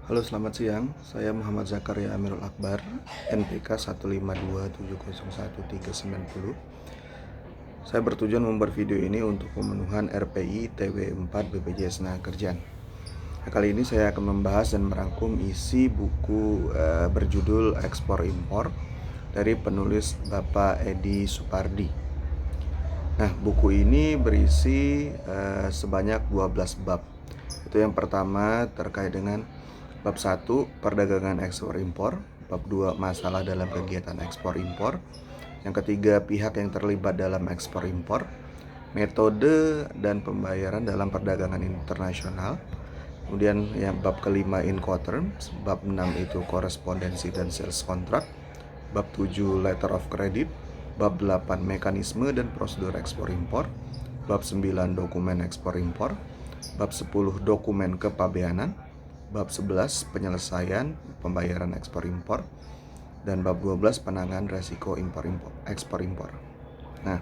Halo, selamat siang. Saya Muhammad Zakaria Amirul Akbar, NPK 152701390. Saya bertujuan membuat video ini untuk pemenuhan RPI TW4 BPJS Tenagakerjaan. Kali ini saya akan membahas dan merangkum isi buku berjudul Ekspor Impor dari penulis Bapak Edi Supardi. Nah, buku ini berisi sebanyak 12 bab. Itu yang pertama terkait dengan bab 1, perdagangan ekspor impor. Bab 2, masalah dalam kegiatan ekspor impor. Yang ketiga, pihak yang terlibat dalam ekspor impor. Metode dan pembayaran dalam perdagangan internasional. Kemudian yang bab kelima, Incoterms. Bab 6 itu korespondensi dan sales contract. Bab 7, letter of credit. Bab 8, mekanisme dan prosedur ekspor impor. Bab 9, dokumen ekspor impor. Bab 10, dokumen kepabeanan. Bab 11, penyelesaian pembayaran ekspor impor. Dan bab 12, penanganan resiko ekspor impor. Nah,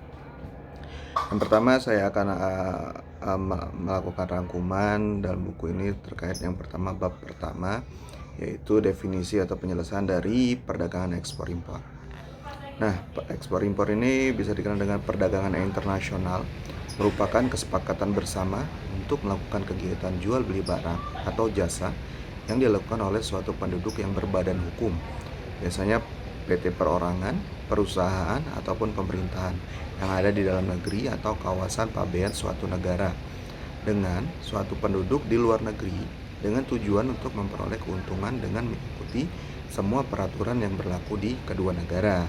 yang pertama saya akan melakukan rangkuman dalam buku ini terkait yang pertama, bab pertama, yaitu definisi atau penyelesaian dari perdagangan ekspor impor. Nah, ekspor impor ini bisa dikenal dengan perdagangan internasional, merupakan kesepakatan bersama untuk melakukan kegiatan jual beli barang atau jasa yang dilakukan oleh suatu penduduk yang berbadan hukum, biasanya PT perorangan, perusahaan, ataupun pemerintahan yang ada di dalam negeri atau kawasan pabean suatu negara dengan suatu penduduk di luar negeri dengan tujuan untuk memperoleh keuntungan dengan mengikuti semua peraturan yang berlaku di kedua negara.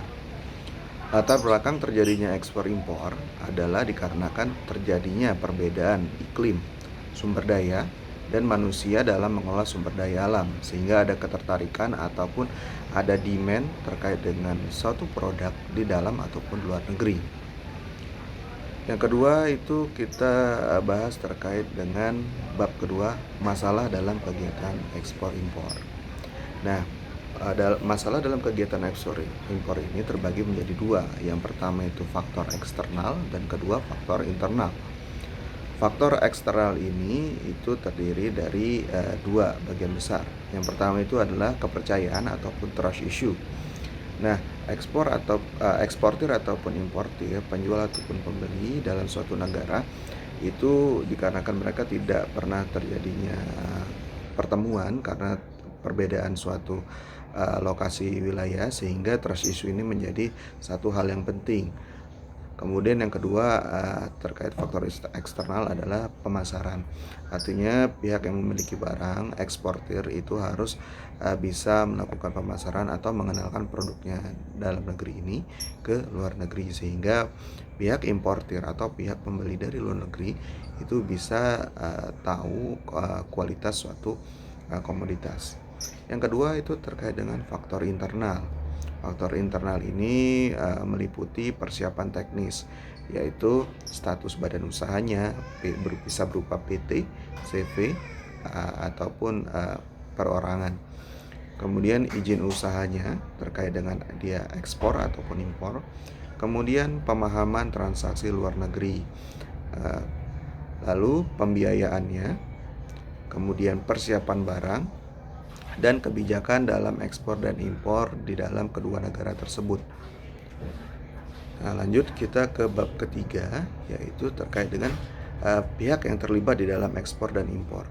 Latar belakang terjadinya ekspor impor adalah dikarenakan terjadinya perbedaan iklim, sumber daya, dan manusia dalam mengolah sumber daya alam, sehingga ada ketertarikan ataupun ada demand terkait dengan suatu produk di dalam ataupun luar negeri. Yang kedua itu kita bahas terkait dengan bab kedua, masalah dalam kegiatan ekspor impor. Nah, masalah dalam kegiatan ekspor impor ini terbagi menjadi dua. Yang pertama itu faktor eksternal dan kedua faktor internal. Faktor eksternal ini itu terdiri dari dua bagian besar. Yang pertama itu adalah kepercayaan ataupun trust issue. Nah, eksportir ataupun importir, penjual ataupun pembeli dalam suatu negara itu dikarenakan mereka tidak pernah terjadinya pertemuan karena perbedaan suatu lokasi wilayah, sehingga trust issue ini menjadi satu hal yang penting. Kemudian yang kedua terkait faktor eksternal adalah pemasaran. Artinya pihak yang memiliki barang, eksportir itu harus bisa melakukan pemasaran atau mengenalkan produknya dalam negeri ini ke luar negeri, sehingga pihak importir atau pihak pembeli dari luar negeri itu bisa tahu kualitas suatu komoditas. Yang kedua itu terkait dengan faktor internal. Faktor internal ini meliputi persiapan teknis, yaitu status badan usahanya bisa berupa PT, CV, ataupun perorangan. Kemudian izin usahanya terkait dengan dia ekspor ataupun impor. Kemudian pemahaman transaksi luar negeri, lalu pembiayaannya, kemudian persiapan barang, dan kebijakan dalam ekspor dan impor di dalam kedua negara tersebut. Nah, lanjut kita ke bab ketiga, yaitu terkait dengan pihak yang terlibat di dalam ekspor dan impor.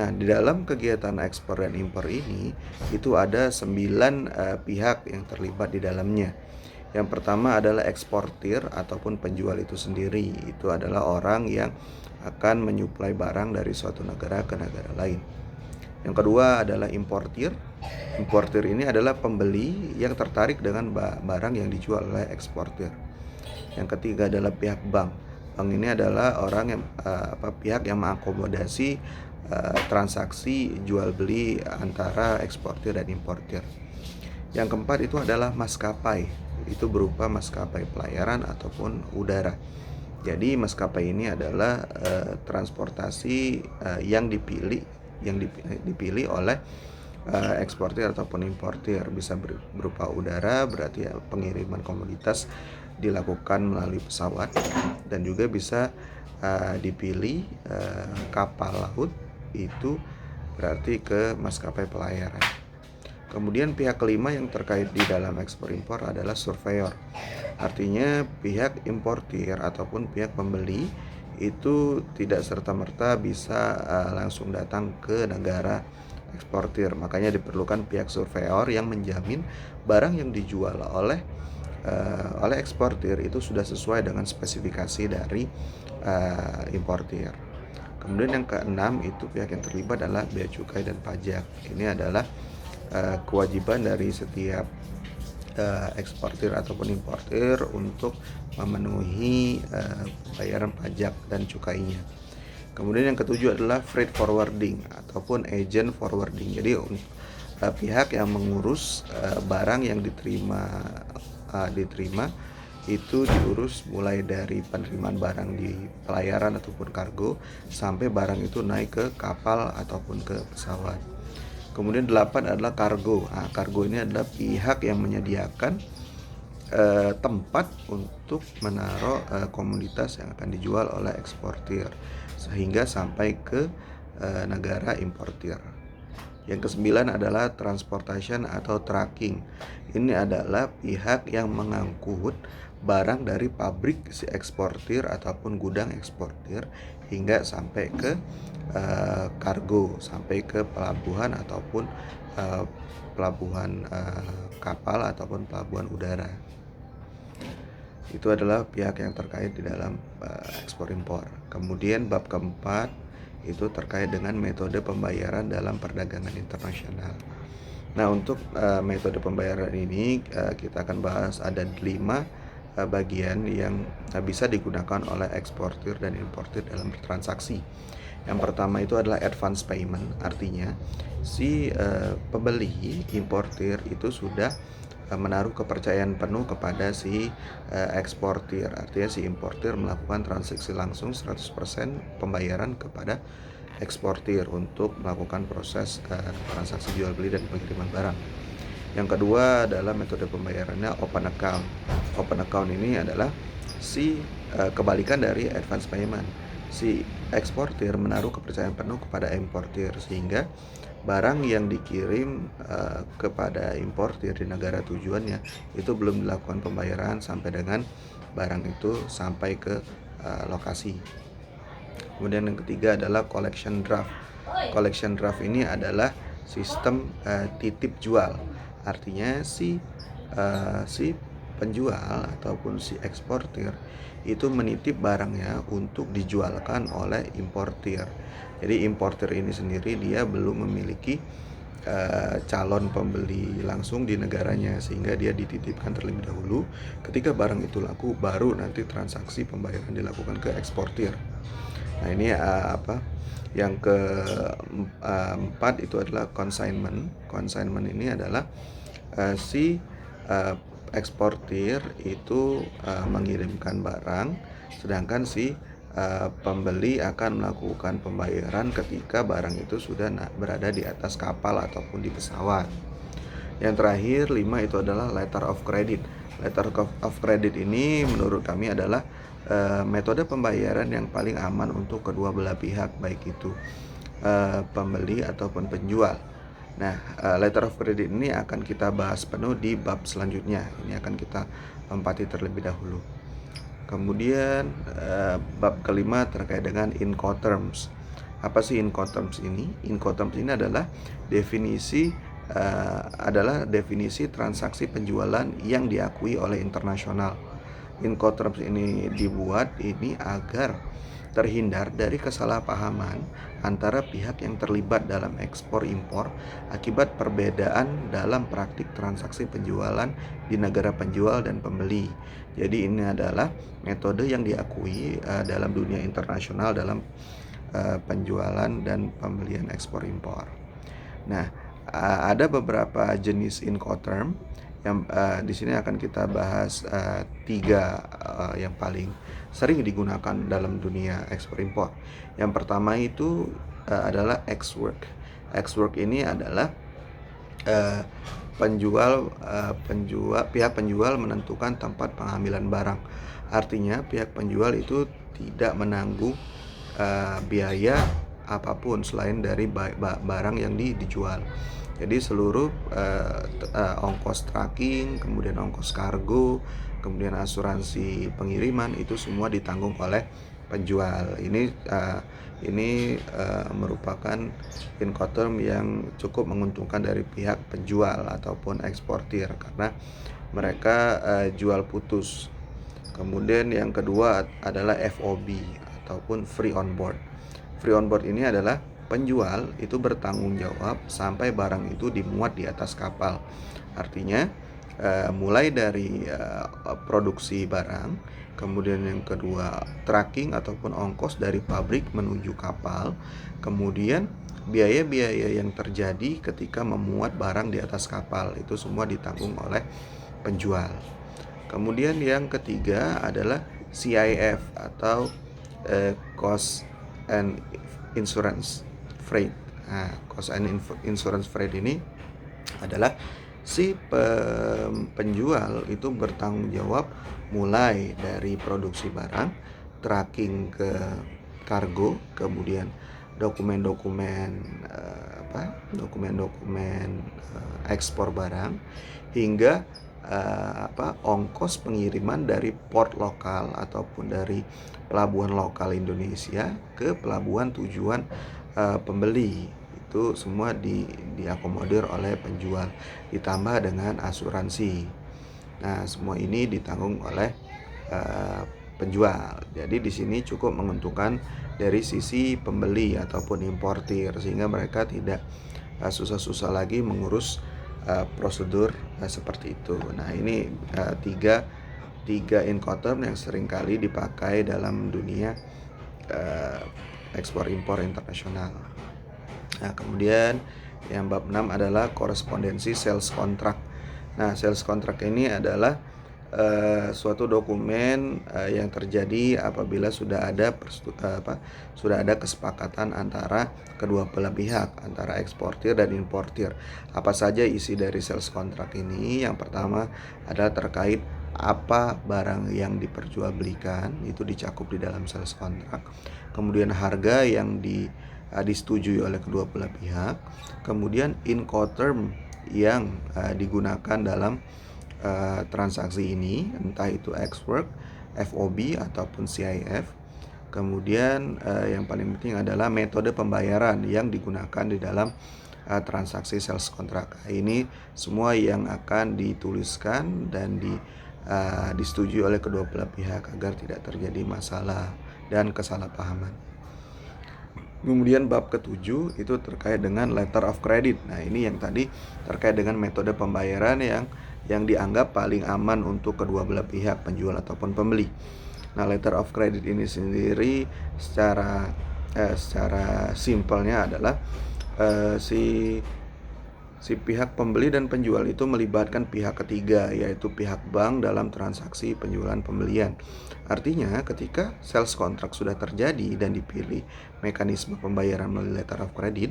Nah, di dalam kegiatan ekspor dan impor ini itu ada 9 pihak yang terlibat di dalamnya. Yang pertama adalah eksportir ataupun penjual itu sendiri. Itu adalah orang yang akan menyuplai barang dari suatu negara ke negara lain. Yang kedua adalah importir. Importir ini adalah pembeli yang tertarik dengan barang yang dijual oleh eksportir. Yang ketiga adalah pihak bank. Bank ini adalah orang yang pihak yang mengakomodasi transaksi jual beli antara eksportir dan importir. Yang keempat itu adalah maskapai. Itu berupa maskapai pelayaran ataupun udara. Jadi maskapai ini adalah transportasi yang dipilih oleh eksportir ataupun importir. Bisa berupa udara, berarti pengiriman komoditas dilakukan melalui pesawat, dan juga bisa dipilih kapal laut, itu berarti ke maskapai pelayaran. Kemudian pihak kelima yang terkait di dalam ekspor impor adalah surveyor. Artinya pihak importir ataupun pihak pembeli itu tidak serta-merta bisa langsung datang ke negara eksportir. Makanya diperlukan pihak surveyor yang menjamin barang yang dijual oleh eksportir itu sudah sesuai dengan spesifikasi dari importir. Kemudian yang keenam itu pihak yang terlibat adalah bea cukai dan pajak. Ini adalah kewajiban dari setiap eksportir ataupun importir untuk memenuhi bayaran pajak dan cukainya. Kemudian yang ketujuh adalah freight forwarding ataupun agent forwarding. Jadi pihak yang mengurus barang yang diterima itu diurus mulai dari penerimaan barang di pelayaran ataupun kargo sampai barang itu naik ke kapal ataupun ke pesawat. Kemudian 8 adalah kargo. Nah, kargo ini adalah pihak yang menyediakan tempat untuk menaruh komoditas yang akan dijual oleh eksportir sehingga sampai ke negara importir. Yang kesembilan adalah transportation atau tracking. Ini adalah pihak yang mengangkut barang dari pabrik si eksportir ataupun gudang eksportir hingga sampai ke kargo, sampai ke pelabuhan ataupun pelabuhan kapal ataupun pelabuhan udara. Itu adalah pihak yang terkait di dalam ekspor impor. Kemudian bab keempat itu terkait dengan metode pembayaran dalam perdagangan internasional. Nah, untuk metode pembayaran ini kita akan bahas ada 5 bagian yang bisa digunakan oleh eksportir dan importir dalam bertransaksi. Yang pertama itu adalah advance payment, artinya si pembeli importir itu sudah menaruh kepercayaan penuh kepada si eksportir. Artinya si importir melakukan transaksi langsung 100% pembayaran kepada eksportir untuk melakukan proses transaksi jual beli dan pengiriman barang. Yang kedua adalah metode pembayarannya open account. Open account ini adalah si kebalikan dari advance payment. Si eksportir menaruh kepercayaan penuh kepada importir sehingga barang yang dikirim kepada importir di negara tujuannya itu belum dilakukan pembayaran sampai dengan barang itu sampai ke lokasi. Kemudian yang ketiga adalah collection draft. Collection draft ini adalah sistem titip jual. Artinya si penjual ataupun si eksportir itu menitip barangnya untuk dijualkan oleh importir. Jadi importir ini sendiri dia belum memiliki calon pembeli langsung di negaranya sehingga dia dititipkan terlebih dahulu. Ketika barang itu laku baru nanti transaksi pembayaran dilakukan ke eksportir. Nah, ini yang keempat itu adalah consignment. Consignment ini adalah si eksportir itu mengirimkan barang, sedangkan si pembeli akan melakukan pembayaran ketika barang itu sudah berada di atas kapal ataupun di pesawat. Yang terakhir 5 itu adalah letter of credit. Letter of credit ini menurut kami adalah metode pembayaran yang paling aman untuk kedua belah pihak, baik itu pembeli ataupun penjual. Nah, letter of credit ini akan kita bahas penuh di bab selanjutnya. Ini akan kita lompati terlebih dahulu. Kemudian bab kelima terkait dengan Incoterms. Apa sih Incoterms ini? Incoterms ini adalah definisi transaksi penjualan yang diakui oleh internasional. Incoterms ini dibuat agar terhindar dari kesalahpahaman antara pihak yang terlibat dalam ekspor impor akibat perbedaan dalam praktik transaksi penjualan di negara penjual dan pembeli. Jadi ini adalah metode yang diakui dalam dunia internasional dalam penjualan dan pembelian ekspor impor. Nah, ada beberapa jenis Incoterm yang di sini akan kita bahas 3 yang paling sering digunakan dalam dunia ekspor impor. Yang pertama itu adalah ex-work. Ex-work ini adalah pihak penjual menentukan tempat pengambilan barang. Artinya pihak penjual itu tidak menanggung biaya apapun selain dari barang yang dijual. Jadi seluruh ongkos tracking, kemudian ongkos kargo, kemudian asuransi pengiriman itu semua ditanggung oleh penjual. Ini merupakan Incoterm yang cukup menguntungkan dari pihak penjual ataupun eksportir karena mereka jual putus. Kemudian yang kedua adalah FOB ataupun free on board. Free on board ini adalah penjual itu bertanggung jawab sampai barang itu dimuat di atas kapal. Artinya mulai dari produksi barang, kemudian yang kedua tracking ataupun ongkos dari pabrik menuju kapal, kemudian biaya-biaya yang terjadi ketika memuat barang di atas kapal itu semua ditanggung oleh penjual. Kemudian yang ketiga adalah CIF atau Cost and Insurance Freight. Nah, Cost and Insurance Freight ini adalah si penjual itu bertanggung jawab mulai dari produksi barang, tracking ke kargo, kemudian dokumen-dokumen ekspor barang hingga ongkos pengiriman dari port lokal ataupun dari pelabuhan lokal Indonesia ke pelabuhan tujuan pembeli. Itu semua diakomodir oleh penjual, ditambah dengan asuransi. Nah, semua ini ditanggung oleh penjual. Jadi di sini cukup menguntungkan dari sisi pembeli ataupun importir, sehingga mereka tidak susah-susah lagi mengurus prosedur seperti itu. Nah, ini tiga Incoterm yang seringkali dipakai dalam dunia ekspor impor internasional. Nah, kemudian yang bab 6 adalah korespondensi sales contract. Nah, sales contract ini adalah suatu dokumen yang terjadi apabila sudah ada kesepakatan antara kedua belah pihak, antara eksportir dan importir. Apa saja isi dari sales contract ini? Yang pertama adalah terkait apa barang yang diperjualbelikan, itu dicakup di dalam sales contract. Kemudian harga yang disetujui oleh kedua belah pihak. Kemudian Incoterm yang digunakan dalam transaksi ini, entah itu ex-work, FOB ataupun CIF. Kemudian yang paling penting adalah metode pembayaran yang digunakan di dalam transaksi sales contract. Ini semua yang akan dituliskan dan disetujui oleh kedua belah pihak agar tidak terjadi masalah dan kesalahpahaman. Kemudian bab ke-7 itu terkait dengan letter of credit. Nah, ini yang tadi terkait dengan metode pembayaran yang dianggap paling aman untuk kedua belah pihak, penjual ataupun pembeli. Nah, letter of credit ini sendiri secara simpelnya adalah si pihak pembeli dan penjual itu melibatkan pihak ketiga, yaitu pihak bank dalam transaksi penjualan pembelian. Artinya ketika sales contract sudah terjadi dan dipilih mekanisme pembayaran melalui letter of credit,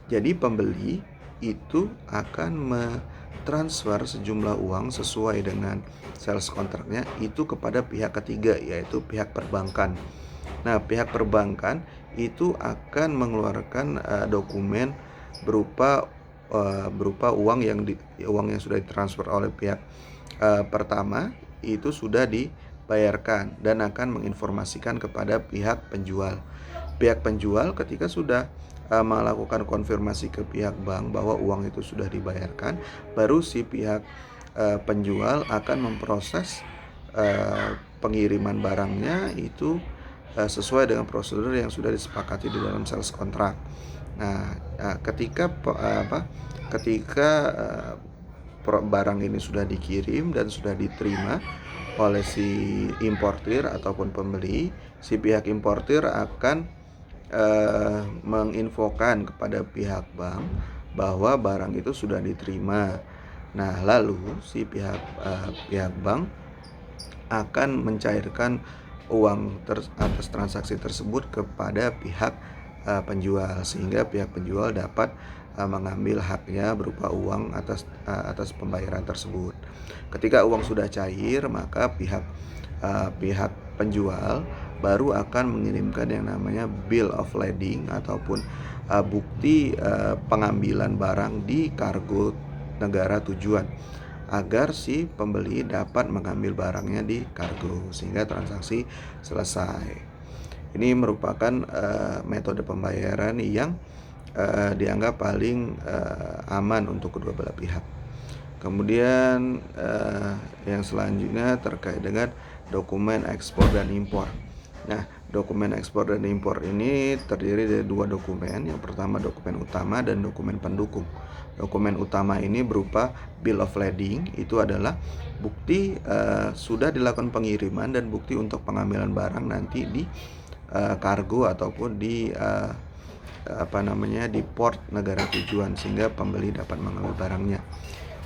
jadi pembeli itu akan transfer sejumlah uang sesuai dengan sales kontraknya itu kepada pihak ketiga, yaitu pihak perbankan. Nah, pihak perbankan itu akan mengeluarkan dokumen berupa uang yang sudah ditransfer oleh pihak pertama itu sudah dibayarkan dan akan menginformasikan kepada pihak penjual. Pihak penjual ketika sudah melakukan konfirmasi ke pihak bank bahwa uang itu sudah dibayarkan, baru si pihak penjual akan memproses pengiriman barangnya itu sesuai dengan prosedur yang sudah disepakati di dalam sales contract. Nah, ketika barang ini sudah dikirim dan sudah diterima oleh si importir ataupun pembeli, si pihak importir akan menginfokan kepada pihak bank bahwa barang itu sudah diterima. Nah, lalu si pihak bank akan mencairkan uang atas transaksi tersebut kepada pihak penjual, sehingga pihak penjual dapat mengambil haknya berupa uang atas pembayaran tersebut. Ketika uang sudah cair, maka pihak penjual baru akan mengirimkan yang namanya bill of lading ataupun bukti pengambilan barang di kargo negara tujuan, agar si pembeli dapat mengambil barangnya di kargo sehingga transaksi selesai. Ini merupakan metode pembayaran yang dianggap paling aman untuk kedua belah pihak. Kemudian yang selanjutnya terkait dengan dokumen ekspor dan impor. Nah, dokumen ekspor dan impor ini terdiri dari dua dokumen. Yang pertama dokumen utama dan dokumen pendukung. Dokumen utama ini berupa bill of lading, itu adalah bukti sudah dilakukan pengiriman dan bukti untuk pengambilan barang nanti di kargo ataupun di di port negara tujuan sehingga pembeli dapat mengambil barangnya.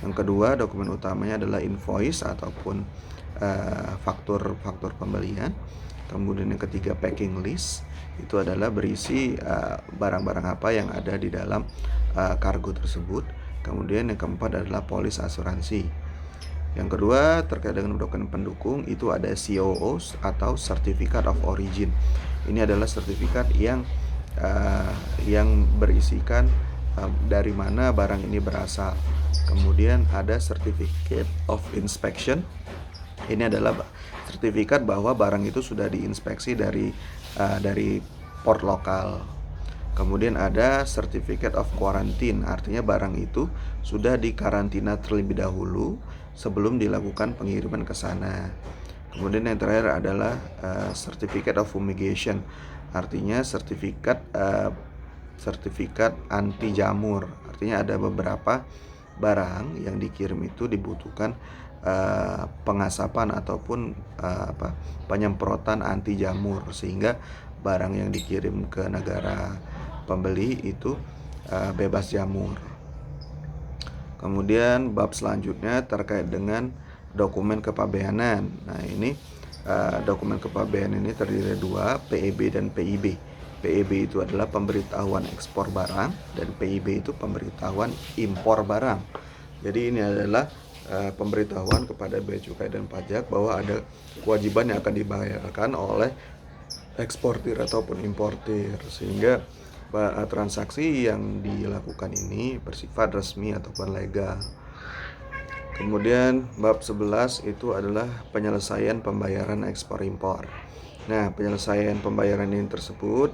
Yang kedua, dokumen utamanya adalah invoice ataupun faktur pembelian. Kemudian yang ketiga, packing list, itu adalah berisi barang-barang apa yang ada di dalam kargo tersebut. Kemudian yang keempat adalah polis asuransi. Yang kedua, terkait dengan dokumen pendukung, itu ada COO atau Certificate of Origin. Ini adalah sertifikat yang berisikan dari mana barang ini berasal. Kemudian ada Certificate of Inspection. Ini adalah sertifikat bahwa barang itu sudah diinspeksi dari port lokal. Kemudian ada Certificate of Quarantine, artinya barang itu sudah dikarantina terlebih dahulu sebelum dilakukan pengiriman ke sana. Kemudian yang terakhir adalah Certificate of Fumigation, artinya sertifikat anti jamur. Artinya ada beberapa barang yang dikirim itu dibutuhkan pengasapan ataupun penyemprotan anti jamur sehingga barang yang dikirim ke negara pembeli itu bebas jamur. Kemudian bab selanjutnya terkait dengan dokumen kepabeanan. Nah, ini dokumen kepabeanan ini terdiri dari dua, PEB dan PIB. PEB itu adalah pemberitahuan ekspor barang dan PIB itu pemberitahuan impor barang. Jadi ini adalah pemberitahuan kepada Bea Cukai dan Pajak bahwa ada kewajiban yang akan dibayarkan oleh eksportir ataupun importir, sehingga transaksi yang dilakukan ini bersifat resmi ataupun legal. Kemudian bab 11 itu adalah penyelesaian pembayaran ekspor impor. Nah, penyelesaian pembayaran ini tersebut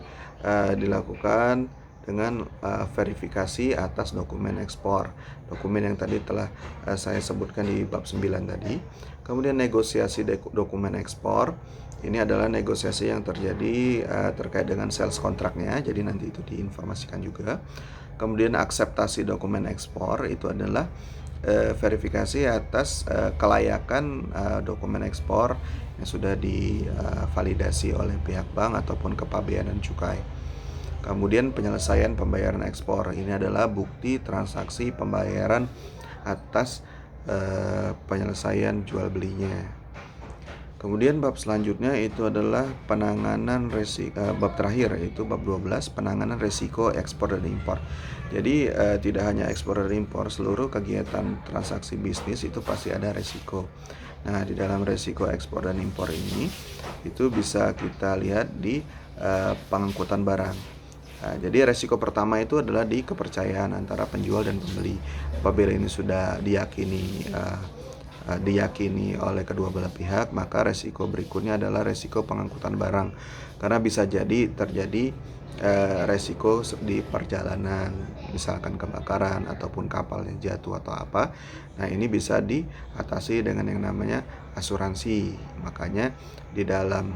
dilakukan dengan verifikasi atas dokumen ekspor. Dokumen yang tadi telah saya sebutkan di bab 9 tadi. Kemudian negosiasi dokumen ekspor. Ini adalah negosiasi yang terjadi terkait dengan sales kontraknya. Jadi nanti itu diinformasikan juga. Kemudian akseptasi dokumen ekspor itu adalah verifikasi atas kelayakan dokumen ekspor yang sudah divalidasi oleh pihak bank ataupun kepabeanan cukai. Kemudian penyelesaian pembayaran ekspor, ini adalah bukti transaksi pembayaran atas penyelesaian jual belinya. Kemudian bab selanjutnya itu adalah penanganan bab terakhir yaitu bab 12, penanganan resiko ekspor dan impor. Jadi tidak hanya ekspor dan impor, seluruh kegiatan transaksi bisnis itu pasti ada resiko. Nah, di dalam resiko ekspor dan impor ini itu bisa kita lihat di pengangkutan barang. Nah, jadi resiko pertama itu adalah di kepercayaan antara penjual dan pembeli. Apabila ini sudah diyakini oleh kedua belah pihak, maka resiko berikutnya adalah resiko pengangkutan barang, karena bisa jadi terjadi resiko di perjalanan, misalkan kebakaran ataupun kapalnya jatuh atau apa. Nah, ini bisa diatasi dengan yang namanya asuransi. Makanya di dalam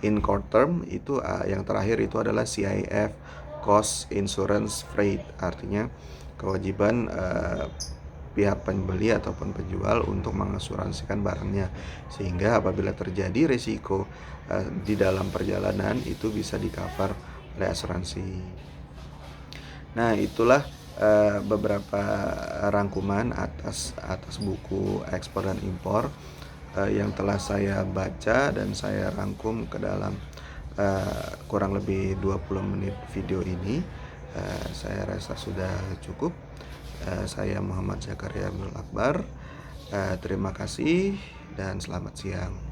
in court term itu yang terakhir itu adalah CIF, Cost Insurance Freight, artinya kewajiban pihak pembeli ataupun penjual untuk mengasuransikan barangnya, sehingga apabila terjadi risiko di dalam perjalanan itu bisa di-cover oleh asuransi. Nah, itulah beberapa rangkuman atas buku ekspor dan impor yang telah saya baca dan saya rangkum ke dalam kurang lebih 20 menit video ini. Saya rasa sudah cukup. Saya Muhammad Zakaria Abdul Akbar. Terima kasih dan selamat siang.